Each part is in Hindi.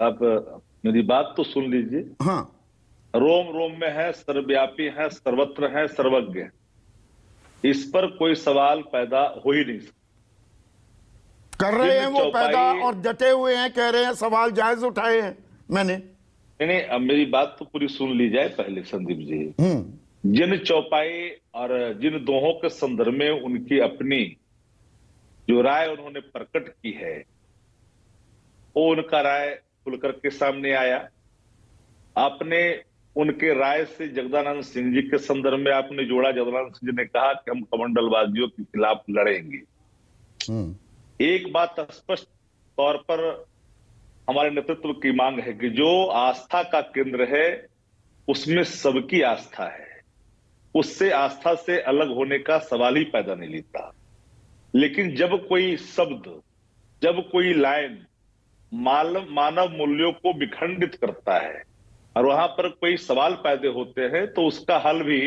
आप मेरी बात तो सुन लीजिए। हाँ, रोम रोम में है, सर्वव्यापी है, सर्वत्र है, सर्वज्ञ है। इस पर कोई सवाल पैदा हो ही नहीं सकता। कर रहे हैं जिन वो पैदा, चौपाई और डटे हुए हैं, कह रहे हैं सवाल जायज उठाए हैं मैंने। नहीं नहीं, अब मेरी बात तो पूरी सुन ली जाए पहले संदीप जी। जिन चौपाई और जिन दोहों के संदर्भ में उनकी अपनी जो राय उन्होंने प्रकट की है, वो उनका राय खुल करके सामने आया। आपने उनके राय से जगदानंद सिंह जी के संदर्भ में आपने जोड़ा। जगदानंद सिंह जी ने कहा कि हम कमंडलवादियों के खिलाफ लड़ेंगे। एक बात स्पष्ट तौर पर हमारे नेतृत्व की मांग है कि जो आस्था का केंद्र है उसमें सबकी आस्था है, उससे आस्था से अलग होने का सवाल ही पैदा नहीं लेता। लेकिन जब कोई शब्द, जब कोई लाइन मानव मूल्यों को विखंडित करता है और वहां पर कोई सवाल पैदा होते हैं, तो उसका हल भी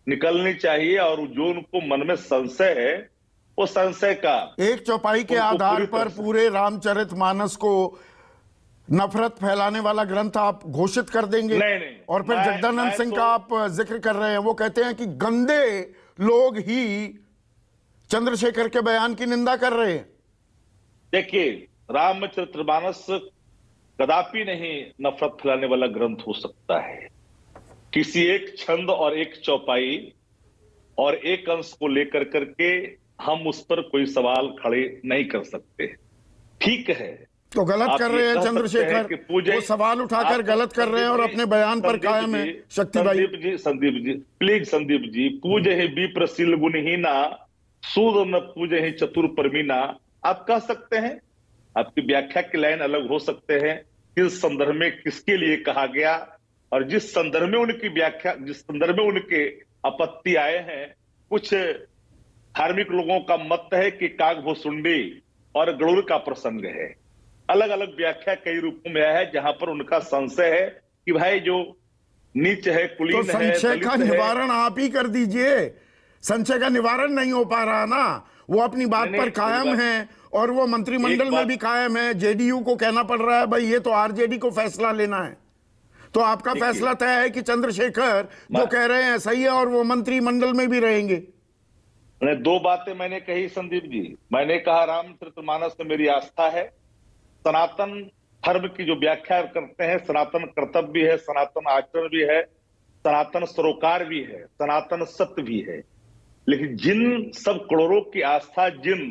निकलनी चाहिए। और जो उनको मन में संशय है, वो संशय का एक चौपाई के आधार पर पूरे रामचरितमानस को नफरत फैलाने वाला ग्रंथ आप घोषित कर देंगे? नहीं नहीं, और फिर जगदानंद सिंह का आप जिक्र कर रहे हैं, वो कहते हैं कि गंदे लोग ही चंद्रशेखर के बयान की निंदा कर रहे हैं। देखिए, रामचरितमानस कदापि नहीं नफरत फैलाने वाला ग्रंथ हो सकता है। किसी एक छंद और एक चौपाई और एक अंश को लेकर करके हम उस पर कोई सवाल खड़े नहीं कर सकते। ठीक है, तो गलत कर रहे हैं चंद्रशेखर, वो सवाल उठाकर गलत कर रहे हैं और अपने बयान पर कायम है। शक्ति भाई, संदीप जी प्लीज, संदीप जी, पूजे ही विप्रशील गुणहीना, सूद न पूजे ही चतुर परमीना। आप कह सकते हैं, आपकी व्याख्या की लाइन अलग हो सकते हैं, किस संदर्भ में किसके लिए कहा गया, और जिस संदर्भ में उनकी व्याख्या, जिस संदर्भ में उनके आपत्ति आए हैं। कुछ धार्मिक लोगों का मत है कि कागभूसुंडी और गरुड़ का प्रसंग है। अलग अलग व्याख्या कई रूपों में आया है, जहां पर उनका संशय है कि भाई जो नीच है, कुलीन तो संशय का निवारण आप ही कर दीजिए। संशय का निवारण नहीं हो पा रहा ना, वो अपनी बात पर कायम है और वो मंत्रिमंडल में भी कायम है। जेडीयू को कहना पड़ रहा है भाई ये तो आरजेडी को फैसला लेना है। तो आपका फैसला तय है कि चंद्रशेखर जो कह रहे हैं सही है और वो मंत्रिमंडल में भी रहेंगे। दो बातें मैंने कही संदीप जी। मैंने कहा रामचरितमानस में मेरी आस्था है, सनातन धर्म की जो व्याख्या करते हैं, सनातन कर्तव्य भी है, सनातन आचरण भी है, सनातन सरोकार भी है, सनातन सत्य भी है। लेकिन जिन सब करोड़ों की आस्था जिन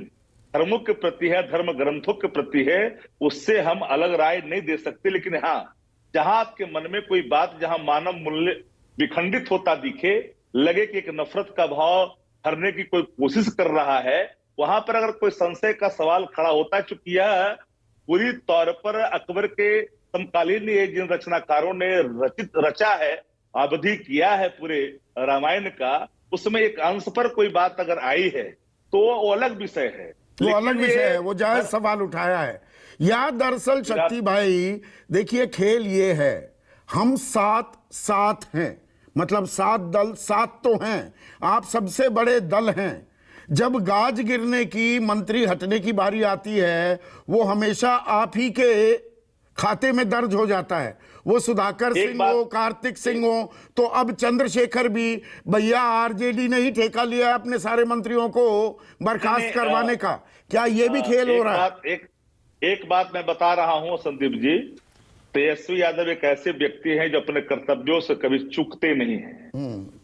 धर्मों के प्रति है, धर्म ग्रंथों के प्रति है, उससे हम अलग राय नहीं दे सकते। लेकिन हाँ, जहां आपके मन में कोई बात, जहां मानव मूल्य विखंडित होता दिखे, लगे कि एक नफरत का भाव भरने की कोई कोशिश कर रहा है, वहां पर अगर कोई संशय का सवाल खड़ा होता है, चूंकि यह पूरी तौर पर अकबर के समकालीन ये जिन रचनाकारों ने रचा है, अवधि किया है पूरे रामायण का, उसमें एक अंश पर कोई बात अगर आई है तो वो अलग विषय है। वो अलग विषय है, वो जायज सवाल उठाया है। या दरअसल शक्ति भाई देखिए, खेल ये है, हम सात साथ हैं, मतलब 7 दल 7 तो हैं, आप सबसे बड़े दल हैं। जब गाज गिरने की, मंत्री हटने की बारी आती है, वो हमेशा आप ही के खाते में दर्ज हो जाता है। वो सुधाकर सिंह हो, कार्तिक सिंह हो, तो अब चंद्रशेखर भी, भैया आरजेडी ने ही ठेका लिया अपने सारे मंत्रियों को बर्खास्त करवाने का। क्या ये भी खेल हो रहा है? एक बात मैं बता रहा हूं संदीप जी, तेजस्वी यादव एक ऐसे व्यक्ति हैं जो अपने कर्तव्यों से कभी चूकते नहीं हैं।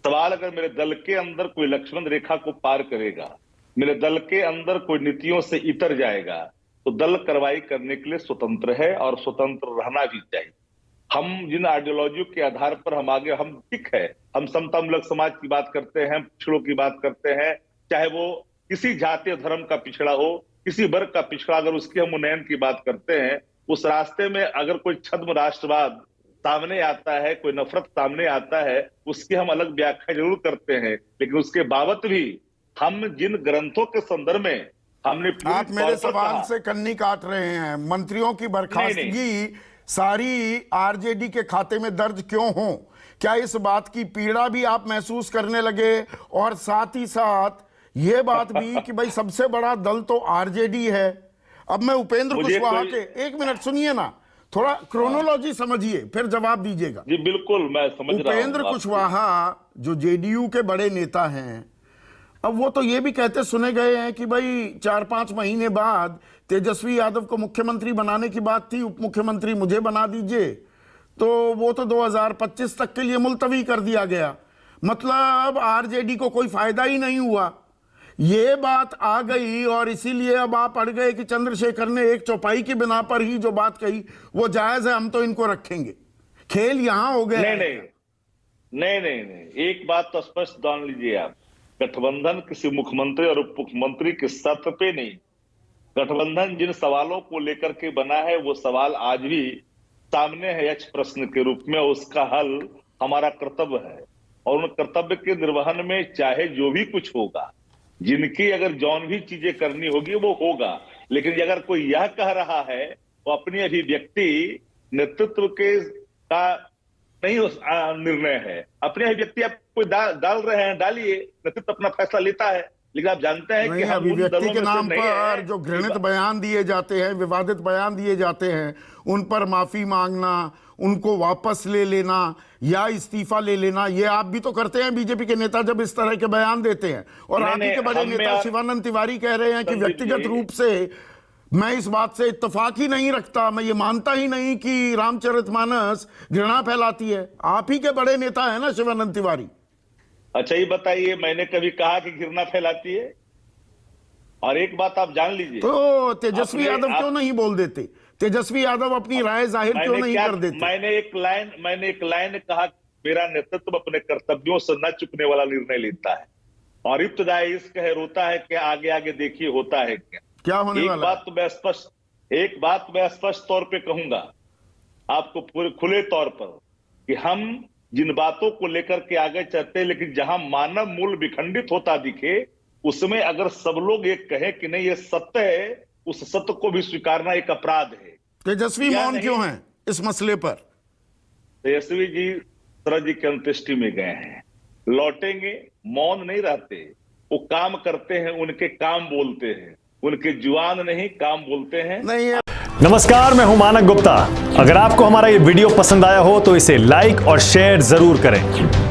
सवाल अगर मेरे दल के अंदर कोई लक्ष्मण रेखा को पार करेगा, मेरे दल के अंदर कोई नीतियों से इतर जाएगा, तो दल कार्रवाई करने के लिए स्वतंत्र है और स्वतंत्र रहना भी चाहिए। हम जिन आइडियोलॉजी के आधार पर हम आगे, हम ठीक है, हम समतामूलक समाज की बात करते हैं, पिछड़ों की बात करते हैं, चाहे वो किसी जातीय धर्म का पिछड़ा हो, किसी वर्ग का पिछड़ा, अगर उसकी हम उन्नयन की बात करते हैं, उस रास्ते में अगर कोई छद्म राष्ट्रवाद सामने आता है, कोई नफरत सामने आता है, उसकी हम अलग व्याख्या जरूर करते हैं। लेकिन उसके बावजूद भी हम जिन ग्रंथों के संदर्भ में हमने, आप मेरे सवाल से कन्नी काट रहे हैं। मंत्रियों की बर्खास्तगी सारी आरजेडी के खाते में दर्ज क्यों हो? क्या इस बात की पीड़ा भी आप महसूस करने लगे? और साथ ही साथ ये बात भी कि भाई सबसे बड़ा दल तो आरजेडी है। अब मैं उपेंद्र कुशवाहा के, एक मिनट सुनिए ना, थोड़ा क्रोनोलॉजी समझिए फिर जवाब दीजिएगा। जी बिल्कुल, मैं समझ रहा हूं। उपेंद्र कुशवाहा जो जेडीयू के बड़े नेता हैं, अब वो तो ये भी कहते सुने गए हैं कि भाई 4-5 महीने बाद तेजस्वी यादव को मुख्यमंत्री बनाने की बात थी, उप मुख्यमंत्री मुझे बना दीजिए, तो वो तो 2025 तक के लिए मुलतवी कर दिया गया। मतलब आरजेडी को कोई फायदा ही नहीं हुआ। ये बात आ गई और इसीलिए अब आप अड़ गए कि चंद्रशेखर ने एक चौपाई की बिना पर ही जो बात कही वो जायज है, हम तो इनको रखेंगे। खेल यहां हो गया। नहीं, एक बात तो स्पष्ट जान लीजिए आप, गठबंधन किसी मुख्यमंत्री और उप मुख्यमंत्री के शर्त पे नहीं। गठबंधन जिन सवालों को लेकर के बना है वो सवाल आज भी सामने है यक्ष प्रश्न के रूप में, उसका हल हमारा कर्तव्य है। और उन कर्तव्य के निर्वहन में चाहे जो भी कुछ होगा, जिनकी अगर जौन भी चीजें करनी होगी वो होगा। लेकिन अगर कोई यह कह रहा है वो अपनी अभिव्यक्ति नेतृत्व के का नहीं निर्णय है, अपनी अभिव्यक्ति आप कोई डाल रहे हैं, डालिए, नेतृत्व अपना फैसला लेता है। लेकिन आप जानते हैं कि अभिव्यक्ति के नाम पर जो घृणित बयान दिए जाते हैं, विवादित बयान दिए जाते हैं, उन पर माफी मांगना, उनको वापस ले लेना या इस्तीफा ले लेना, ये आप भी तो करते हैं बीजेपी के नेता जब इस तरह के बयान देते हैं। और आप ही के बड़े नेता शिवानंद तिवारी कह रहे हैं कि व्यक्तिगत रूप से मैं इस बात से इत्तेफाक ही नहीं रखता, मैं ये मानता ही नहीं कि रामचरितमानस घृणा फैलाती है। आप ही के बड़े नेता है ना शिवानंद तिवारी। अच्छा ये बताइए, मैंने कभी कहा कि घृणा फैलाती है? और एक बात आप जान लीजिए, तो तेजस्वी यादव क्यों नहीं बोल देते? तेजस्वी यादव अपनी राय जाहिर क्यों नहीं कर देते? मैंने एक लाइन कहा, मेरा नेतृत्व अपने कर्तव्यों से न चुकने वाला निर्णय लेता है और इब्तदाई इश्क है, रोता है कि आगे आगे देखिए होता है क्या होने वाला। एक बात मैं स्पष्ट तौर पे कहूंगा आपको, पूरे खुले तौर पर, कि हम जिन बातों को लेकर के आगे चलते हैं, लेकिन जहां मानव मूल विखंडित होता दिखे उसमें अगर सब लोग ये कहें कि नहीं ये सत्य है, उस सत्य को भी स्वीकारना एक अपराध है। तेजस्वी मौन क्यों हैं इस मसले पर? तेजस्वी जी शरद जी की अंत्येष्टि में गए हैं, लौटेंगे, मौन नहीं रहते, वो काम करते हैं, उनके काम बोलते हैं, उनके जुबान नहीं काम बोलते हैं। नहीं है। नमस्कार, मैं हूं मानक गुप्ता। अगर आपको हमारा ये वीडियो पसंद आया हो तो इसे लाइक और शेयर जरूर करें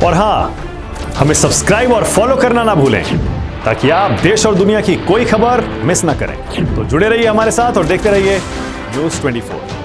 और हां, हमें सब्सक्राइब और फॉलो करना ना भूलें ताकि आप देश और दुनिया की कोई खबर मिस ना करें। तो जुड़े रहिए हमारे साथ और देखते रहिए News 24।